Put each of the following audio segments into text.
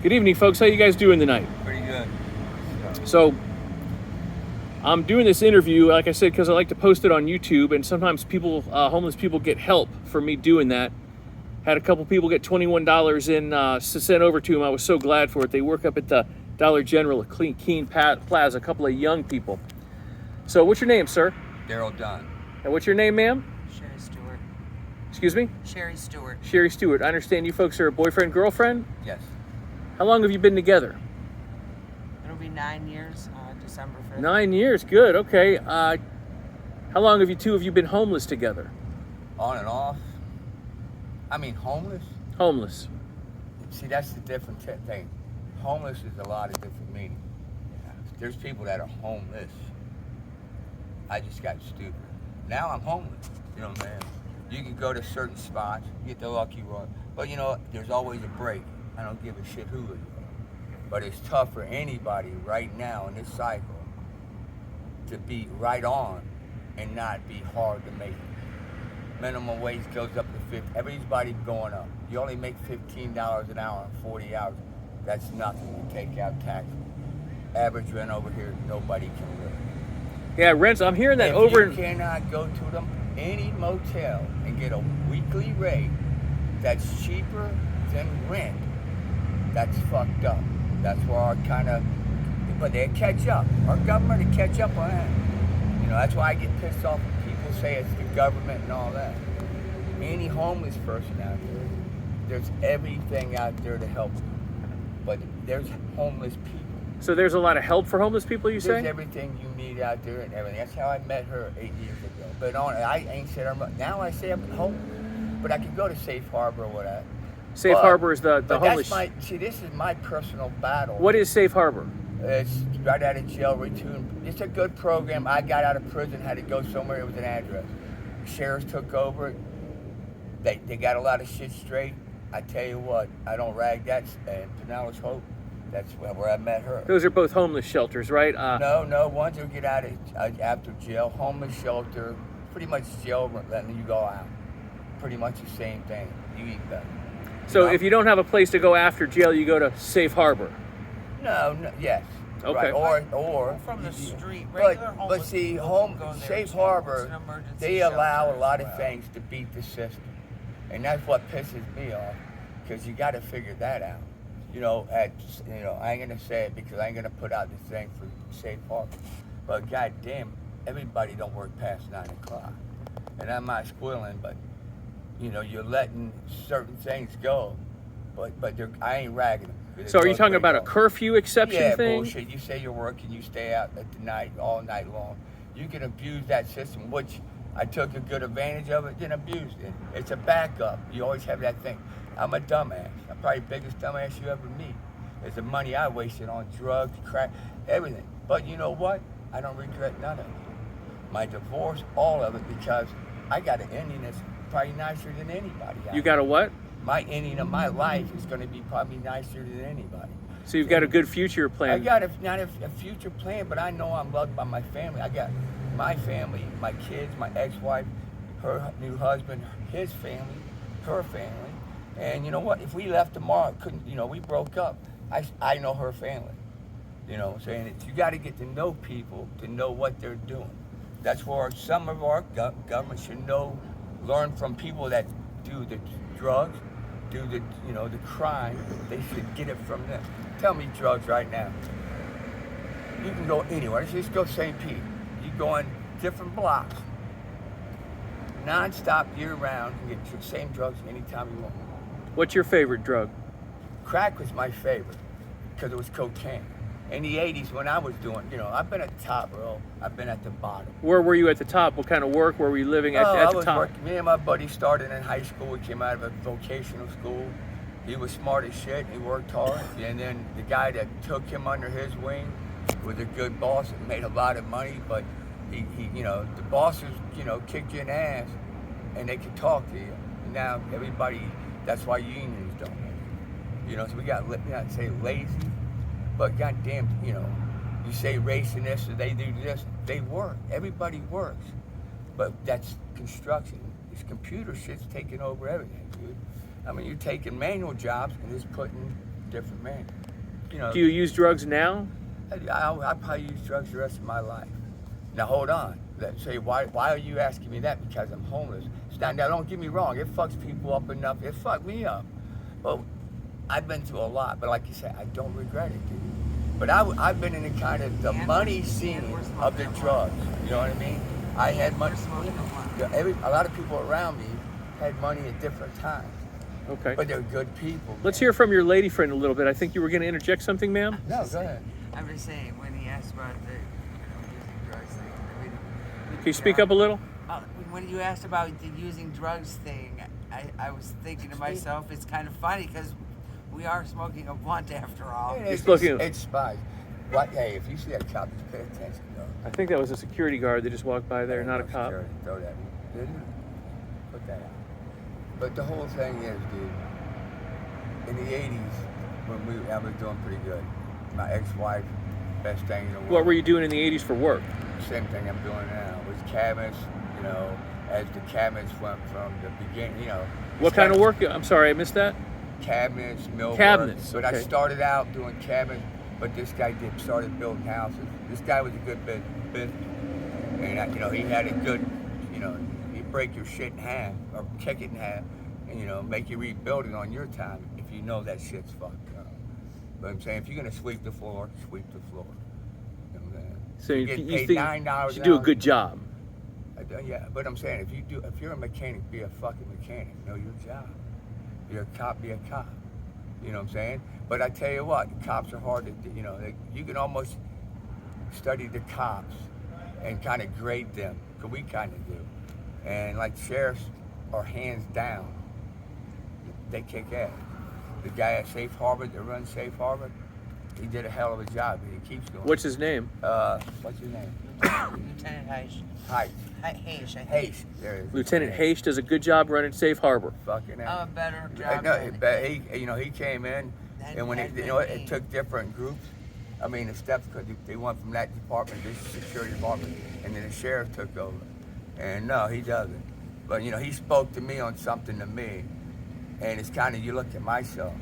Good evening, folks. How you guys doing tonight? Pretty good. So, I'm doing this interview, like I said, because I like to post it on YouTube, and sometimes people, homeless people, get help from me doing that. Had a couple people get $21 in to send over to them. I was so glad for it. They work up at the Dollar General at Keene Plaza, a couple of young people. So, what's your name, sir? Darryl Dunn. And what's your name, ma'am? Sherry Stewart. Excuse me? Sherry Stewart. Sherry Stewart. I understand you folks are boyfriend, girlfriend? Yes. How long have you been together? It'll be 9 years, December 5th. 9 years. Good. Okay. How long have you two of you been homeless together? On and off. I mean, homeless? Homeless. See, that's the different thing. Homeless is a lot of different meanings. There's people that are homeless. I just got stupid. Now I'm homeless. You know what I'm saying? You can go to certain spots, get the lucky one. But you know, there's always a break. I don't give a shit who it is. But it's tough for anybody right now in this cycle to be right on and not be hard to make it. Minimum wage goes up to 50. Everybody's going up. You only make $15 an hour in 40 hours. That's nothing. You take out taxes. Average rent over here, nobody can live. Yeah, rents. I'm hearing that If you cannot go to any motel and get a weekly rate that's cheaper than rent, that's fucked up. That's where our but they catch up. Our government will catch up on that. You know, that's why I get pissed off when people say it's the government and all that. Any homeless person out there, there's everything out there to help you. But there's homeless people. So there's a lot of help for homeless people, you say? There's everything you need out there and everything. That's how I met her 8 years ago. But I ain't said now I say I'm homeless. But I can go to Safe Harbor or whatever. Safe Harbor is the homeless. This is my personal battle. What is Safe Harbor? It's right out of jail, return. It's a good program. I got out of prison, had to go somewhere. It was an address. Sheriffs took over it. They got a lot of shit straight. I tell you what, I don't rag that. And Pinellas Hope, that's where I met her. Those are both homeless shelters, right? No. Ones who get out after jail, homeless shelter, pretty much jail, letting you go out. Pretty much the same thing. You eat better. So if you don't have a place to go after jail, you go to Safe Harbor. No, yes. Okay. Right. Or from the street. But see, Safe Harbor, they allow a lot of things to beat the system, and that's what pisses me off, because you got to figure that out. You know, I ain't gonna say it because I ain't gonna put out the thing for Safe Harbor, but goddamn, everybody don't work past 9 o'clock, and I'm not squealing, but you know, you're letting certain things go, but I ain't ragging them. So are you talking about a curfew exception thing? Yeah, bullshit. You say you're working, you stay out at the night, all night long. You can abuse that system, which I took a good advantage of it, then abused it. It's a backup. You always have that thing. I'm a dumbass. I'm probably the biggest dumbass you ever meet. It's the money I wasted on drugs, crack, everything. But you know what? I don't regret none of it. My divorce, all of it, because I got an ending that's probably nicer than anybody. You got a what? My ending of my life is going to be probably nicer than anybody. So you've got a good future plan. I got not a future plan, but I know I'm loved by my family. I got my family, my kids, my ex-wife, her new husband, his family, her family. And you know what? If we left tomorrow, we broke up. I know her family. You know what I'm saying? You got to get to know people to know what they're doing. That's where some of our government should learn from people that do the drugs, do the crime. They should get it from them. Tell me drugs right now. You can go anywhere. Let's just go St. Pete. You go in different blocks, non-stop, year-round. You can get the same drugs anytime you want. What's your favorite drug? Crack was my favorite because it was cocaine. In the 80s when I was doing, I've been at the top, bro. I've been at the bottom. Where were you at the top? What kind of work were you living at the top? Me and my buddy started in high school. We came out of a vocational school. He was smart as shit. He worked hard. And then the guy that took him under his wing was a good boss and made a lot of money. But he the bosses, kicked you in the ass and they could talk to you. And now everybody, that's why unions don't make it. So we got, not say lazy, but goddamn, you say race and this, or they do this, they work. Everybody works. But that's construction. This computer shit's taking over everything, dude. I mean, you're taking manual jobs and just putting different man. You know, Do you use drugs now? I probably use drugs the rest of my life. Now hold on. Let's say why are you asking me that? Because I'm homeless. Now don't get me wrong. It fucks people up enough. It fucked me up. But I've been through a lot. But like you said, I don't regret it, dude. But I've been in the kind of the money scene of the drugs. You know what I mean? I had money. A lot of people around me had money at different times. Okay. But they're good people. Let's hear from your lady friend a little bit. I think you were going to interject something, ma'am. No, go ahead. I'm just saying, when he asked about the using drugs thing, Can you speak up a little? When you asked about the using drugs thing, I was thinking to myself, it's kind of funny because we are smoking a blunt after all. It's spies. What? Hey, if you see that cop, just pay attention, though. I think that was a security guard that just walked by there, not a cop. Sure, throw that. Didn't it? Put that out. But the whole thing is, dude, in the 80s, when I was doing pretty good. My ex-wife, best thing in the world. What were you doing in the 80s for work? Same thing I'm doing now. Was cabinets, you know, as the cabinets went from the beginning, you know. What kind of work? I'm sorry, I missed that. Cabinets, millwork. Cabinets, But okay. I started out doing cabinets, but this guy started building houses. This guy was a good business. And, you know, he had a good, you know, he'd break your shit in half or kick it in half and, you know, make you rebuild it on your time if you know that shit's fucked up. But I'm saying, if you're going to sweep the floor, sweep the floor. You know what I'm saying? So you you get think paid you $9 should do a an hour. good job. Yeah, but I'm saying, if you're a mechanic, be a fucking mechanic. Know your job. You're a cop, be a cop. You know what I'm saying? But I tell you what, cops are hard to, you know, you can almost study the cops and kind of grade them, because we kind of do. And like sheriffs are hands down, they kick ass. The guy at Safe Harbor that runs Safe Harbor, he did a hell of a job. He keeps doing. What's his name? What's his name? Lieutenant Heish. Height. Heish, I think. Hayes. There it is. Lieutenant Hayes does a good job running Safe Harbor. Fucking hell. A better job. No, than- but he came in, and when Than you know, it me. took different groups. I mean, the steps, because they went from that department, this security department, and then the sheriff took over. And no, he doesn't. But you know, he spoke to me on something to me, and it's kind of, you look at myself.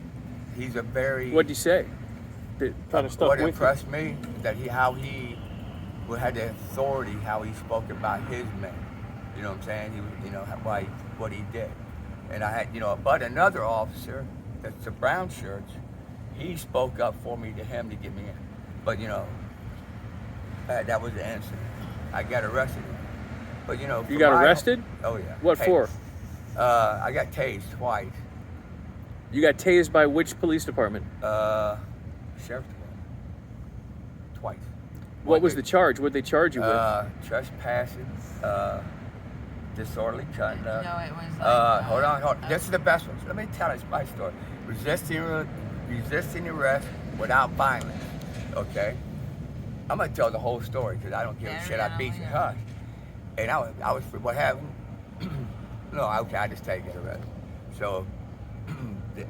He's a very. What'd you say? That kind of stuff What with you? impressed me that how he had the authority, how he spoke about his men. You know what I'm saying? He was, you know, what he did. And I had, you know, but another officer, that's the brown shirts, he spoke up for me to him to get me in. But you know, that was the incident. I got arrested. But you know, You got arrested? Oh yeah. What for? I got tased twice. You got tased by which police department? Sheriff's Department. Twice. What was the charge? What'd they charge you with? Trespassing, disorderly conduct. No, it was like, Hold on. This is the best one. So let me tell you my story. Resisting arrest without violence. Okay? I'm gonna tell the whole story because I don't give a shit. I beat you, hush. And I was what happened? No, okay, I just take it arrest. So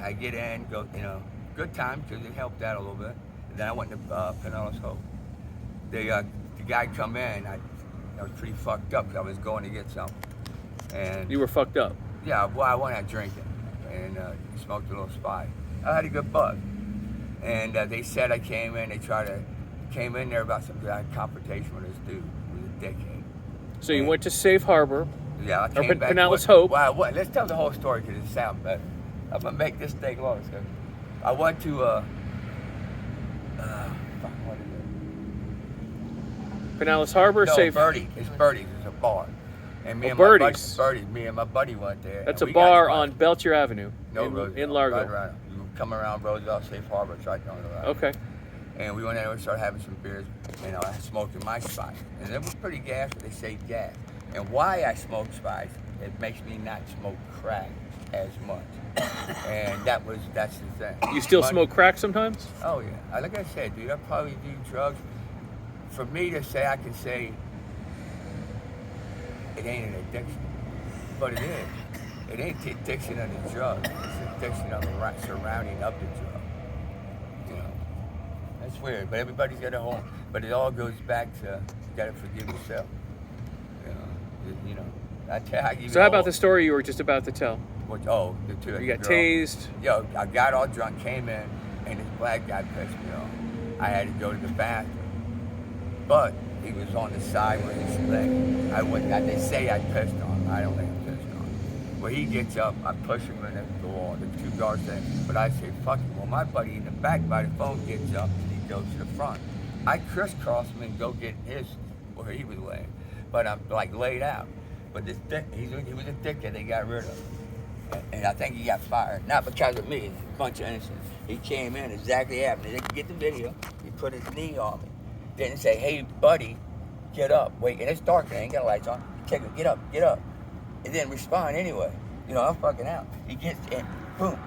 I get in, go, you know, good time because it helped out a little bit. And then I went to Pinellas Hope. The guy come in. I was pretty fucked up because I was going to get something. And You were fucked up. yeah, well, I went out drinking and smoked a little spy. I had a good buzz. And they said I came in. They came in there about some confrontation with this dude who was a dickhead. So you went to Safe Harbor. Yeah, I came back. Pinellas Hope. Well, let's tell the whole story because it sounds better. I'm gonna make this thing long. So I went to fuck, what is it? Pinellas Harbor, No, Safe. Birdie. It's Birdie's. It's a bar. And me Oh, and my buddy, Birdie's. me and my buddy went there. That's and a we got bar drunk. on Belcher Avenue in Largo. Right around. You come around Roosevelt, Safe Harbor, it's right down the road. Okay. And we went in there and started having some beers. You know, I smoked in my spot. And it was pretty gas, but they say gas. And why I smoke spice, it makes me not smoke crack as much. And that's the thing. You still Money- smoke crack sometimes? Oh yeah. Like I said, dude, I probably do drugs. For me to say, I can say it ain't an addiction, but it is. It ain't the addiction of the drug. It's the addiction of the surrounding of the drug. You know, that's weird. But everybody's got a home. But it all goes back to you gotta forgive yourself. You know. I give you So how about all- the story you were just about to tell? the two. You got girl. tased. Yo, I got all drunk, came in, and black guy pissed me off. I had to go to the bathroom. But he was on the side where he's laying. They say I pissed on him. I don't think I pissed on him. Well, he gets up, I push him in the wall, the 2 guards there. But I say, fuck him. Well, my buddy in the back by the phone gets up and he goes to the front. I crisscross him and go get his where he was laying. But I'm like laid out. But this he was a dickhead, they got rid of him. And I think he got fired. Not because of me, a bunch of innocents. He came in, exactly happened. They could get the video. He put his knee on me. Didn't say, hey, buddy, get up. Wait, and it's dark, and I ain't got lights on. Take it, get up. It didn't respond anyway. You know, I'm fucking out. He gets in, boom.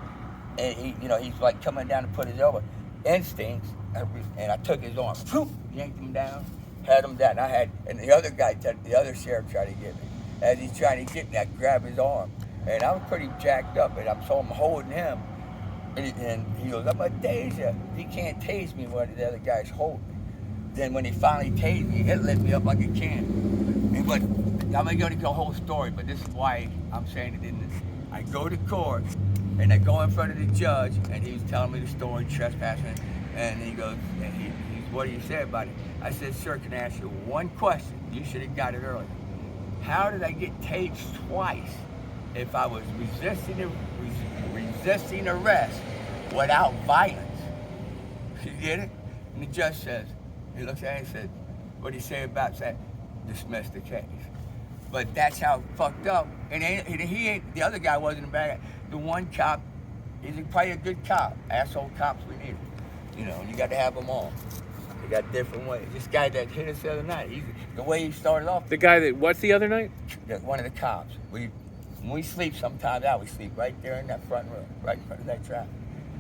And he, you know, he's like coming down to put his elbow. Instincts, and I took his arm, boom, yanked him down, had him down. And the other guy, the other sheriff tried to get me. As he's trying to get me, I grabbed his arm. And I was pretty jacked up, and I'm holding him. And he goes, I'm gonna tase you. He can't tase me when the other guy's holding me. Then when he finally tased me, it lit me up like a can. But I'm gonna go to the whole story, but this is why I'm saying it didn't. I go to court, and I go in front of the judge, and he was telling me the story, trespassing, and he goes, what do you say about it? I said, sir, can I ask you one question? You should have got it earlier. How did I get tased twice if I was resisting arrest without violence? You get it? And the judge says, he looks at it and said, what do you say about that? Dismiss the case. But that's how fucked up. And he ain't, the other guy wasn't a bad guy. The one cop, he's probably a good cop. Asshole cops we need. You know, you got to have them all. They got different ways. This guy that hit us the other night, the way he started off. The guy that, what's the other night? One of the cops. When we sleep sometimes we sleep right there in that front room, right in front of that traffic.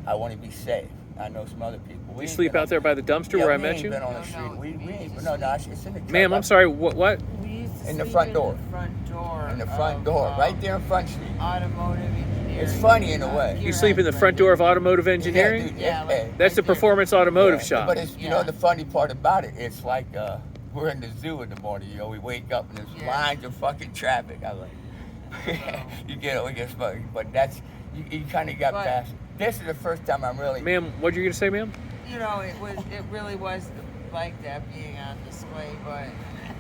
I want to be safe. I know some other people. You sleep out there by the dumpster where I met you? We ain't been on the street. We ain't, no, it's in the truck. Ma'am, I'm sorry, what? We used to In the sleep front door. In the front door. In the front door, right there in Front Street. Automotive Engineering. It's funny in a way. You sleep in the front door of Automotive Engineering? Yeah, dude, Yeah, That's the Performance Automotive yeah, shop. But it's, you know, the funny part about it, it's like we're in the zoo in the morning. You know, we wake up and there's lines of fucking traffic. I like, we get smoking, but that's you kind of got past. This is the first time I'm really. Ma'am, what you gonna say, ma'am? You know, it really was like that being on display, but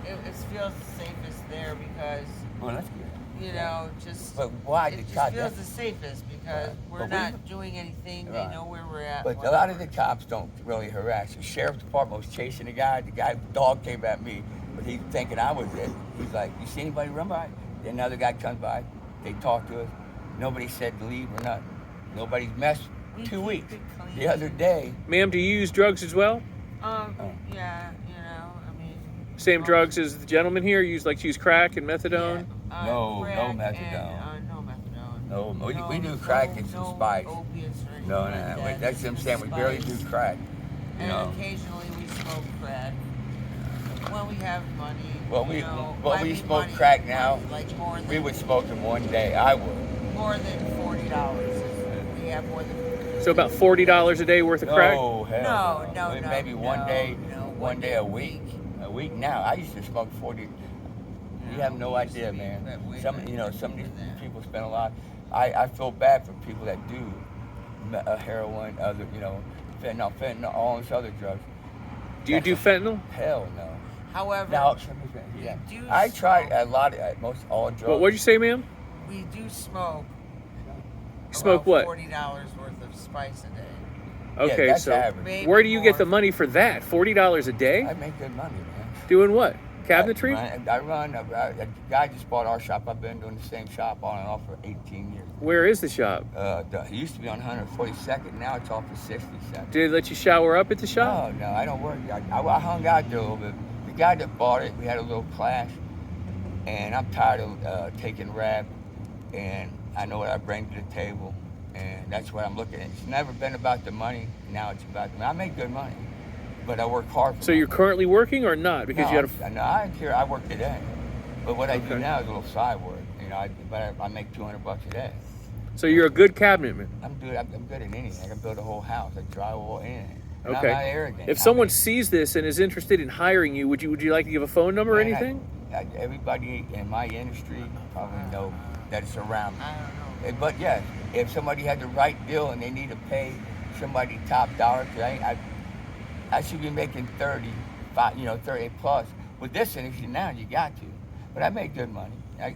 it feels the safest there because. Well, that's good. You know, just. But why? It just feels the safest because we're not doing anything. They know where we're at. But a lot of the cops don't really harass. The sheriff's department was chasing the guy. The dog came at me, but he's thinking I was it. He's like, "You see anybody run by?" Then another guy comes by. They talk to us. Nobody said to leave or nothing. Nobody's messed. 2 weeks. The other day. Ma'am, do you use drugs as well? Yeah, you know, I mean. Same drugs as the gentleman here? You like to use crack and methadone? Yeah, no methadone. No, we do crack and some spice. No, wait, that's what I'm saying. We barely do crack. You know. Occasionally we smoke crack. When we have money. Well, we smoke money, crack now. Like more than, we would smoke in one day. I would. More than $40. We have more than. So about $40 a day worth of crack? No, hell no. Maybe one day a week. A week now. I used to smoke 40. You have no idea, man. Some of these people spend a lot. I feel bad for people that do heroin, other, fentanyl, all these other drugs. Do you do fentanyl? Hell no. However, I tried a lot of most all drugs. What'd you say, ma'am? We do smoke. Smoke what? $40 worth of spice a day. Okay, yeah, so average. where do you get the money for that? $40 a day? I make good money, man. Doing what? Cabinetry? I run. A guy just bought our shop. I've been doing the same shop on and off for 18 years. Where is the shop? It used to be on 142nd. Now it's off for 62nd. Did they let you shower up at the shop? No, I don't work. I hung out there a little bit. The guy that bought it, we had a little clash, and I'm tired of taking rap, and I know what I bring to the table, and that's what I'm looking at. It's never been about the money. Now it's about the money. I make good money, but I work hard for it. So you're currently working or not? Because no, I work today, but what I do now is a little side work. But I make $200 a day. So you're a good cabinetman. I'm good at anything. I can build a whole house, like drywall, anything. And Okay. I'm not arrogant. If someone sees this and is interested in hiring you, would you like to give a phone number or anything? Everybody in my industry probably know that it's around me. I don't know. But yeah, if somebody had the right deal and they need to pay somebody top dollar, cause I should be making 35, 30 plus. With this industry now, you got to. But I made good money.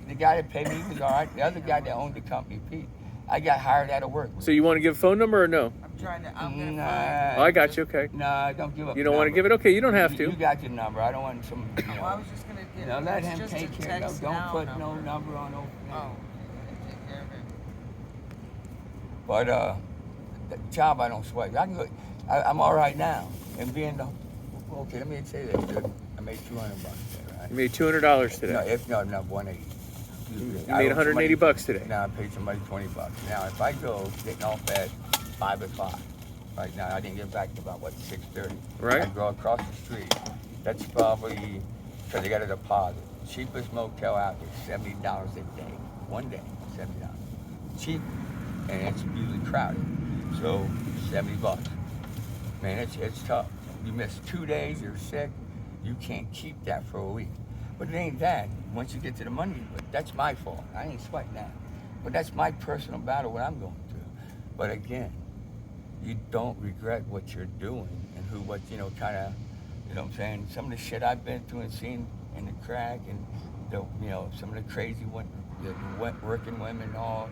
The guy that paid me was all right. The other guy that owned the company, Pete, I got hired out of work. So you want to give a phone number or no? I'm gonna Oh, I got you. Okay. Nah, don't give up. You don't want to give it? Okay, you don't have You to. got your number. I don't want some. Well, I was just gonna get. Let it's him just take a care of it. text Don't now put number. no number on no. Oh, take care of it. But the job I don't sweat. I can go. I'm all right now. And being the. Okay, let me say this. Dude. I made $200 today, right? You made $200 today. No, 180. You made $180 today. Now I paid somebody $20. Now if I go getting off at 5 o'clock, right now I didn't get back to about 6:30. Right. I go across the street. That's probably because they got a deposit. Cheapest motel out there, $70 a day, 1 day, $70. Cheap, and it's usually crowded. So $70. Man, it's tough. You miss 2 days, you're sick. You can't keep that for a week. But it ain't that. Once you get to the money, that's my fault. I ain't sweating that. But that's my personal battle, what I'm going through. But again, you don't regret what you're doing and what kind of, you know what I'm saying? Some of the shit I've been through and seen in the crack and, some of the crazy working women and all,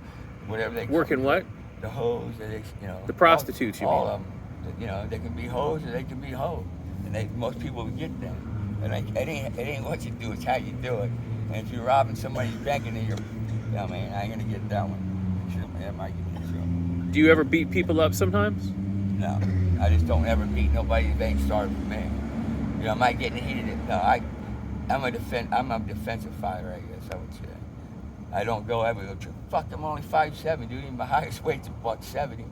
whatever they Working what? The hoes, The prostitutes, you all mean? of them. They can be hoes or they can be hoes. And most people would get them. And it ain't what you do, it's how you do it. And if you're robbing somebody's bank and then man, I ain't gonna get that one. That might get me in trouble. Do you ever beat people up sometimes? No, I just don't ever beat nobody that ain't started for me. I might get in the heat of it. No, I'm a defensive fighter, I guess I would say. I don't go ever go, fuck, I'm only 5'7", dude, even my highest weight's $170. You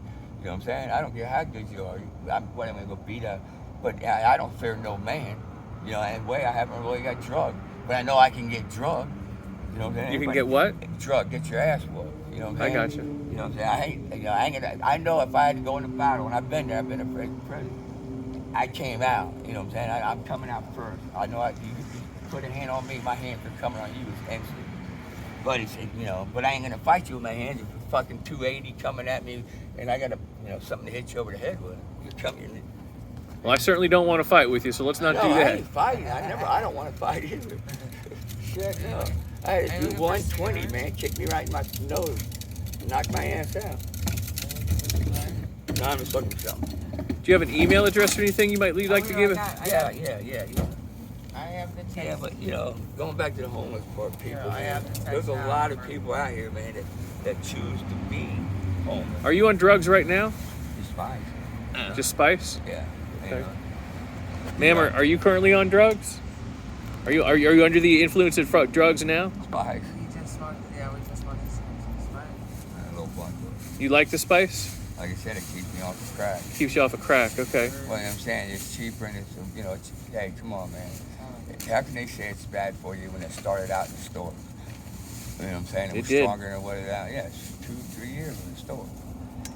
know what I'm saying? I don't care how good you are. I'm gonna go beat up. But I don't fear no man. And way I haven't really got drugged. But I know I can get drugged. You know what I'm saying? You can get what? Drugged, get your ass whooped. You know what I'm saying? I got you. You know what I'm saying? I know if I had to go in the battle, and I've been there, I've been in prison. I came out. You know what I'm saying? I'm coming out first. I know you put a hand on me, my hands are coming on you. It's instant. But but I ain't gonna fight you with my hands. If you're fucking 280 coming at me, and I got something to hit you over the head with, you're coming. Well, I certainly don't want to fight with you, so let's not do I that. ain't fighting. I don't want to fight either. Shit, no. I had to do 120, man. Kick me right in my nose. Knock my ass out. No, I'm just looking for something. Do you have an email address or anything you might like to give? Yeah. I have the text. Yeah, but going back to the homeless poor people, Yeah, I have the text there's a now lot of for- people out here, man, that choose to be homeless. Are you on drugs right now? It's fine. Just spice? Yeah. Okay. Ma'am, are you currently on drugs? Are you under the influence of drugs now? Spice. We just smoked. Yeah, we just smoked some spice. A little blunt. You like the spice? Like I said, it keeps me off the crack. Keeps you off of crack, okay. Well, I'm saying it's cheaper and hey, come on, man. How can they say it's bad for you when it started out in the store? You know what I'm saying? It was did. stronger than what it out. Yeah, it's 2-3 years in the store.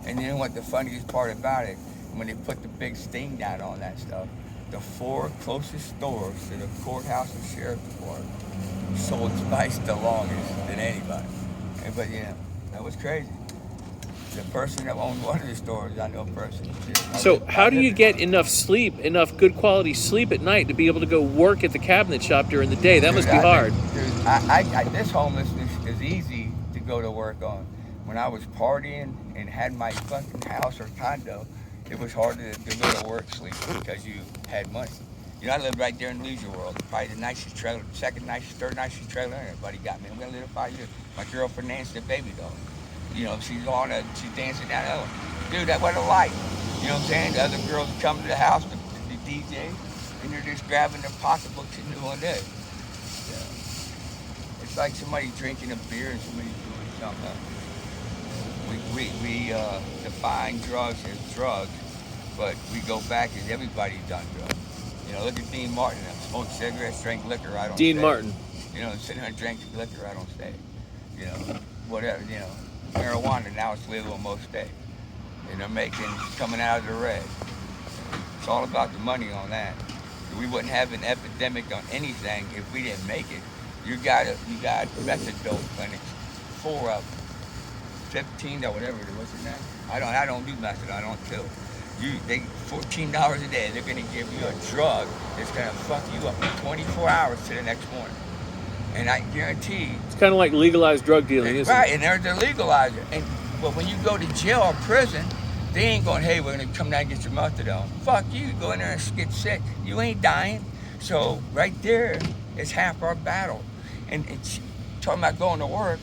And you know what the funniest part about it? When they put the big sting down on that stuff, the 4 closest stores to the courthouse and sheriff's department sold spice the longest than anybody. But that was crazy. The person that owned one of the stores, I know personally. So how do you get enough sleep, enough good quality sleep at night to be able to go work at the cabinet shop during the day? That must be hard. This homelessness is easy to go to work on. When I was partying and had my fucking house or condo, it was hard to go to work sleep because you had money. I lived right there in Leisure World. Probably the nicest trailer, second nicest, third nicest trailer. Everybody got me. I'm gonna live there 5 years. My girlfriend Nancy, the baby doll. She's dancing down there. Dude, that was a life. You know what I'm saying? The other girls come to the house, the DJ, and they're just grabbing their pocketbooks and doing this. It's like somebody drinking a beer and somebody doing something else. We define drugs as drugs, but we go back as everybody's done drugs. Look at Dean Martin. Smoked cigarettes, drank liquor right on stage. Dean Martin. Sitting there and drank liquor right on stage. Whatever, marijuana now it's legal on most states. And they're coming out of the red. It's all about the money on that. We wouldn't have an epidemic on anything if we didn't make it. You got methadone clinics, 4 of them, 15 or whatever it was. I don't do methadone. I don't kill. They $14 a day. They're gonna give you a drug that's gonna fuck you up for 24 hours to the next morning. And I guarantee. It's kind of like legalized drug dealing, isn't Right, it? and they're the legalizer. But when you go to jail or prison, they ain't going, hey, we're gonna come down and get your methadone. Fuck you, go in there and get sick. You ain't dying. So right there is half our battle. And it's talking about going to work.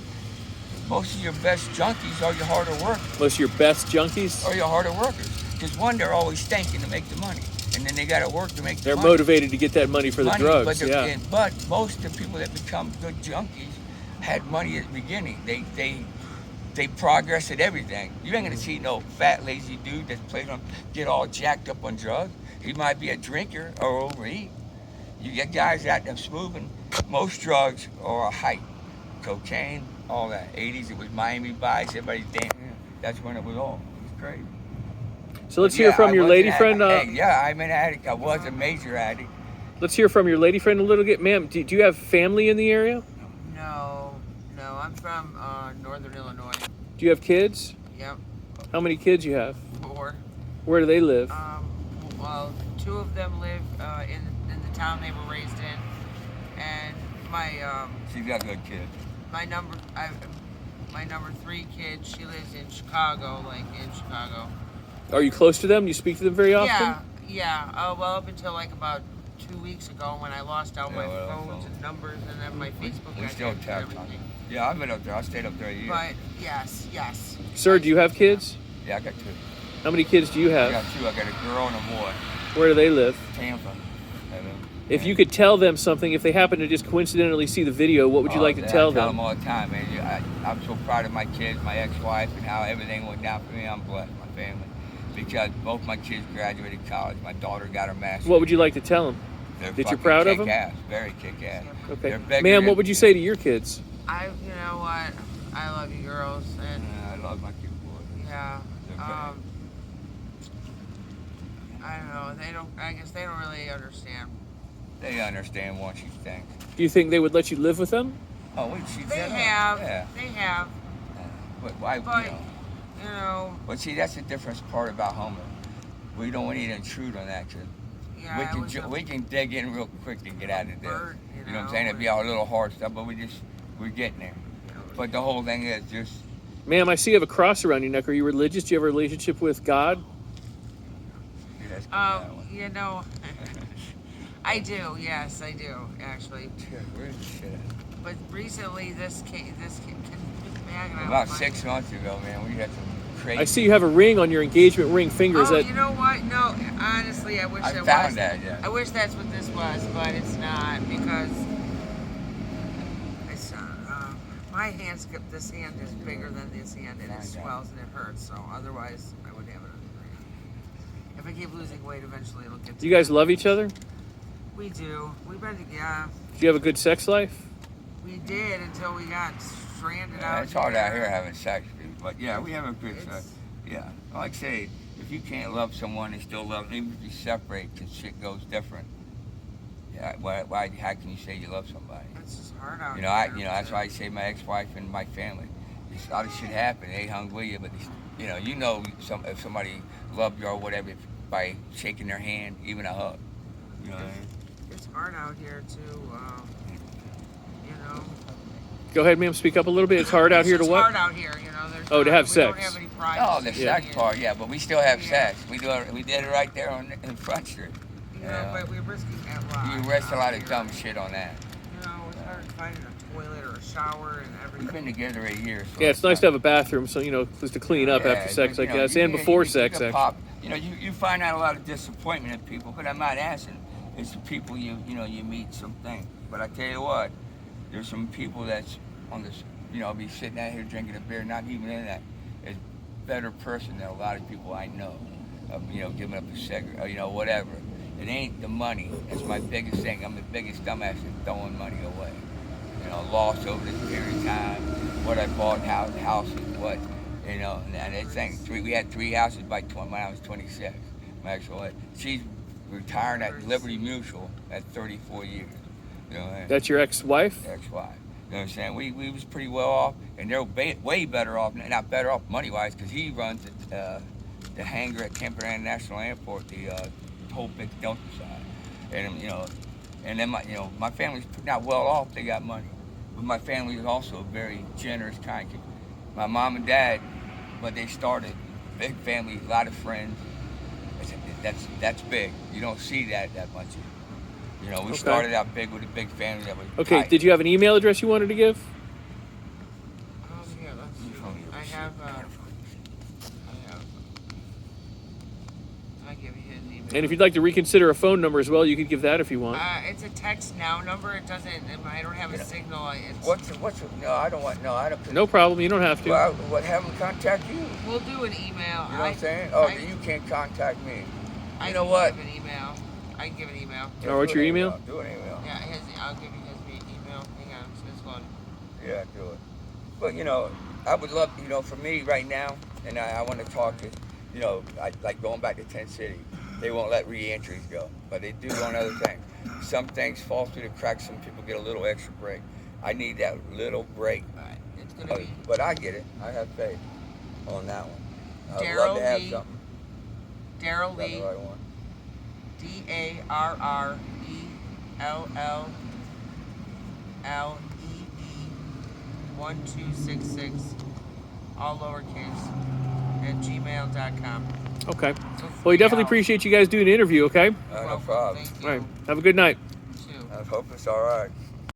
Most of your best junkies are your harder workers. Most of your best junkies? Are your harder workers. Because one, they're always thinking to make the money. And then they got to work to make the They're money. motivated to get that money for the drugs, But most of the people that become good junkies had money at the beginning. They progress at everything. You ain't gonna see no fat, lazy dude that's playing on, get all jacked up on drugs. He might be a drinker or overeat. You get guys out there smoothing. Most drugs are a hype. Cocaine, all that. 80s, it was Miami Vice, everybody's dancing. That's when it was all. It was crazy. So let's hear from your lady friend. Yeah, I'm an addict. I was a major addict. Let's hear from your lady friend a little bit. Ma'am, do you have family in the area? No, I'm from Northern Illinois. Do you have kids? Yep, How many kids you have? 4. Where do they live? Well, 2 of them live in the town they were raised in, and my She's got good kids. my number 3 kid, she lives in Chicago, Are you close to them? Do you speak to them very often? Yeah. Well, up until like about 2 weeks ago when I lost all my Yeah, phones and numbers and then my Facebook. We got still hacked and text. everything. Yeah, I've been up there. I stayed up there a year. But yes. Sir, do you have kids? Yeah, I got 2. How many kids do you I have? got 2. I got a girl and a boy. Where do they live? Tampa. If you could tell them something, if they happen to just coincidentally see the video, what would you like to tell I tell them? them all the time, man. I'm so proud of my kids, my ex-wife, and how everything went down for me. I'm blessed, my family. Because both my kids graduated college. My daughter got her master's. What would you like to tell them? They're that you're fucking proud of them? kick-ass, very kick-ass. Okay. They're bigger Ma'am, than- what would you say to your kids? You know what? I love you girls, and I love my cute boys. yeah. They're bad. I don't know. I guess they don't really understand. They understand what she thinks. Do you think they would let you live with them? Oh, wait, she They did? have. Yeah. They have. But why, But you know? you know. But see, that's the difference part about homeless. We don't need to intrude on that, cause Yeah. we can dig in real quick to get out of this. Bird, You know what I'm saying? It'd be all a little hard stuff, but we're getting there. But the whole thing is just. Ma'am, I see you have a cross around your neck. Are you religious? Do you have a relationship with God? See, that's good, that one. You know. I do. Yes, I do. Actually. Shit, where's the shit at? But recently, this came back, and About 6 months ago, man, we had some crazy. I see you have a ring on your engagement ring finger. Is Oh, that you know what? No, honestly, I wish I it found was. that, yeah. I wish that's what this was, but it's not because it's my hands. This hand is bigger than this hand, and it swells and it hurts. So otherwise, I would have it on the hand. If I keep losing weight, eventually it'll get. do you guys love each other? We do. We've been together. Do you have a good sex life? We did until we got stranded Yeah, out. it's hard out here having sex, dude. But yeah, we have a good sex. It's- Yeah, like I say, if you can't love someone and still love them, even if you separate, because shit goes different. Yeah, why? How can you say you love somebody? It's just hard out You know, here. that's why I say my ex-wife and my family. A lot of shit happened. They hung with you, but you know, if somebody loved you or whatever by shaking their hand, even a hug. You know what I mean? It's hard out here too. You know. Go ahead, ma'am. Speak up a little bit. It's hard out here to It's what? hard out here, you know. There's Oh, to have we don't sex. have any privacy. Oh, the sex Yeah. part, yeah, but we still have Yeah. sex. We did it right there in Front Street. Yeah, but we're risking that lot. You rest a lot of here. dumb shit on that. You know, it's hard finding a toilet or a shower and everything. We've been together a year. So Yeah, it's nice to have a bathroom, so just to clean up Yeah, after sex, I you know, guess, you and can- before you can sex, actually. pop. You know, you find out a lot of disappointment in people, but I'm not asking. It's the people you meet something. But I tell you what, there's some people that's on this. I'll be sitting out here drinking a beer, not even in that. Is better person than a lot of people I know. Giving up a cigarette, whatever. It ain't the money. That's my biggest thing. I'm the biggest dumbass in throwing money away. Lost over this period of time. What I bought, houses, what, and it's thing. We had 3 houses when I was 26. My ex-wife, she's retired at Liberty Mutual at 34 years. That's your ex-wife? Ex-wife. You know what I'm saying? We was pretty well off, and they're way better off. Not better off money-wise, because he runs the hangar at Camperland National Airport, the whole big Delta side, and and then my family's not well off. They got money, but my family is also very generous, kind. My mom and dad, but they started big family, a lot of friends. That's big. You don't see that much. We Okay. started out big with a big family that was Okay, tight. did you have an email address you wanted to give? Yeah, let's see. I have. I give you his email. And if you'd like to reconsider a phone number as well, you could give that if you want. It's a text now number. It doesn't. I don't have a signal. It's, No, I don't want. No, I don't. No problem, you don't have to. Well, have them contact you. We'll do an email. You know what I'm saying? Oh, you can't contact me. You know what? Give an email. I can give an email. Oh, what's your email? Do an email. Yeah, I'll give you his email. Hang on, it's one. Yeah, do it. But I would love, for me right now, and I want to talk to, I like going back to Tent City. They won't let re-entries go, but they do on other things. Some things fall through the cracks. Some people get a little extra break. I need that little break. Alright, it's gonna be But I get it. I have faith on that one. I'd Darryl love to have Lee. something. Darryl Is that Lee. the right one? DARRELLEE1266, all lowercase, at gmail.com. Okay. Well, we definitely appreciate you guys doing an interview, okay? No problem. Thank you. All right. Have a good night. You too. I hope it's all right.